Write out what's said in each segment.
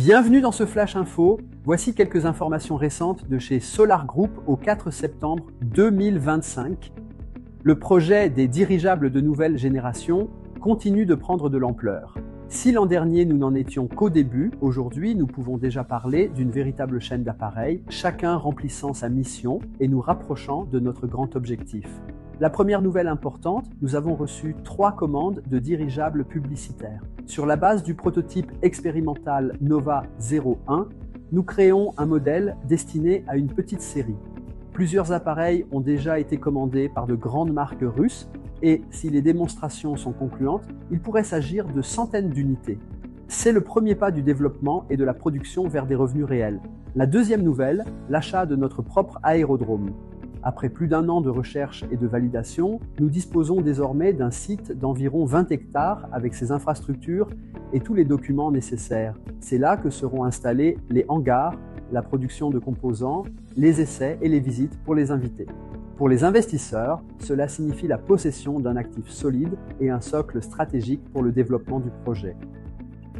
Bienvenue dans ce Flash Info. Voici quelques informations récentes de chez Solar Group au 4 septembre 2025. Le projet des dirigeables de nouvelle génération continue de prendre de l'ampleur. Si l'an dernier nous n'en étions qu'au début, aujourd'hui nous pouvons déjà parler d'une véritable chaîne d'appareils, chacun remplissant sa mission et nous rapprochant de notre grand objectif. La première nouvelle importante, nous avons reçu 3 commandes de dirigeables publicitaires. Sur la base du prototype expérimental Nova 01, nous créons un modèle destiné à une petite série. Plusieurs appareils ont déjà été commandés par de grandes marques russes et si les démonstrations sont concluantes, il pourrait s'agir de centaines d'unités. C'est le premier pas du développement et de la production vers des revenus réels. La deuxième nouvelle, l'achat de notre propre aérodrome. Après plus d'1 an de recherche et de validation, nous disposons désormais d'un site d'environ 20 hectares avec ses infrastructures et tous les documents nécessaires. C'est là que seront installés les hangars, la production de composants, les essais et les visites pour les invités. Pour les investisseurs, cela signifie la possession d'un actif solide et un socle stratégique pour le développement du projet.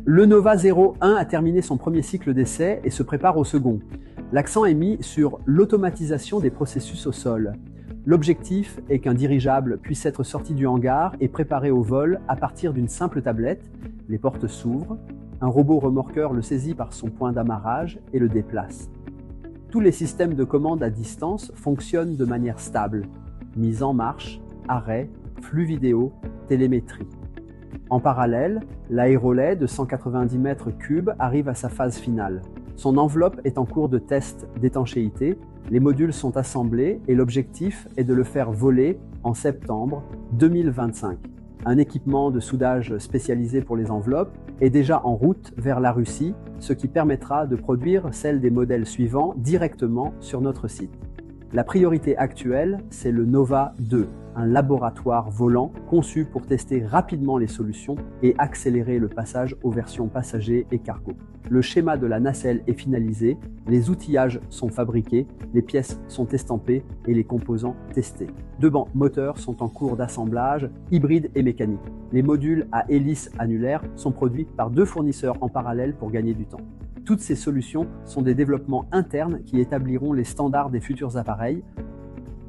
Le Nova 01 a terminé son premier cycle d'essai et se prépare au second. L'accent est mis sur l'automatisation des processus au sol. L'objectif est qu'un dirigeable puisse être sorti du hangar et préparé au vol à partir d'une simple tablette. Les portes s'ouvrent, un robot remorqueur le saisit par son point d'amarrage et le déplace. Tous les systèmes de commande à distance fonctionnent de manière stable. Mise en marche, arrêt, flux vidéo, télémétrie. En parallèle, l'aérolet de 190 mètres cubes arrive à sa phase finale. Son enveloppe est en cours de test d'étanchéité, les modules sont assemblés et l'objectif est de le faire voler en septembre 2025. Un équipement de soudage spécialisé pour les enveloppes est déjà en route vers la Russie, ce qui permettra de produire celle des modèles suivants directement sur notre site. La priorité actuelle, c'est le Nova 2, un laboratoire volant conçu pour tester rapidement les solutions et accélérer le passage aux versions passagers et cargo. Le schéma de la nacelle est finalisé, les outillages sont fabriqués, les pièces sont estampées et les composants testés. 2 bancs moteurs sont en cours d'assemblage, hybrides et mécaniques. Les modules à hélice annulaire sont produits par 2 fournisseurs en parallèle pour gagner du temps. Toutes ces solutions sont des développements internes qui établiront les standards des futurs appareils.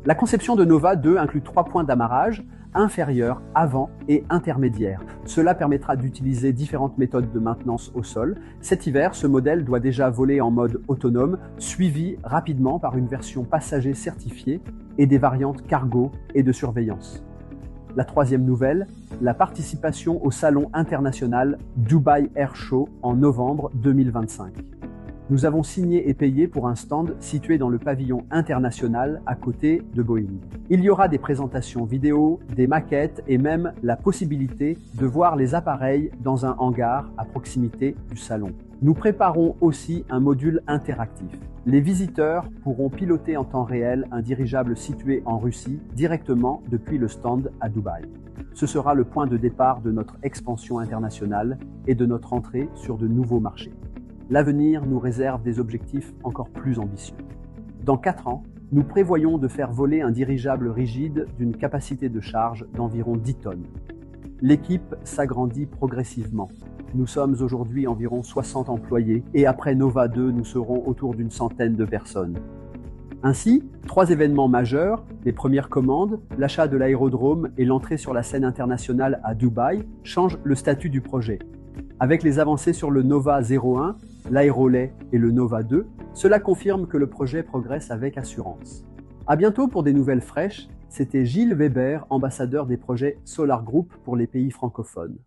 La conception de Nova 2 inclut 3 points d'amarrage, inférieur, avant et intermédiaire. Cela permettra d'utiliser différentes méthodes de maintenance au sol. Cet hiver, ce modèle doit déjà voler en mode autonome, suivi rapidement par une version passager certifiée et des variantes cargo et de surveillance. La troisième nouvelle, la participation au Salon international Dubai Air Show en novembre 2025. Nous avons signé et payé pour un stand situé dans le pavillon international à côté de Boeing. Il y aura des présentations vidéo, des maquettes et même la possibilité de voir les appareils dans un hangar à proximité du salon. Nous préparons aussi un module interactif. Les visiteurs pourront piloter en temps réel un dirigeable situé en Russie directement depuis le stand à Dubaï. Ce sera le point de départ de notre expansion internationale et de notre entrée sur de nouveaux marchés. L'avenir nous réserve des objectifs encore plus ambitieux. Dans 4 ans, nous prévoyons de faire voler un dirigeable rigide d'une capacité de charge d'environ 10 tonnes. L'équipe s'agrandit progressivement. Nous sommes aujourd'hui environ 60 employés et après Nova 2, nous serons autour d'une centaine de personnes. Ainsi, 3 événements majeurs, les premières commandes, l'achat de l'aérodrome et l'entrée sur la scène internationale à Dubaï, changent le statut du projet. Avec les avancées sur le Nova 01, l'aérolet et le Nova 2, cela confirme que le projet progresse avec assurance. À bientôt pour des nouvelles fraîches, c'était Gilles Weber, ambassadeur des projets Solar Group pour les pays francophones.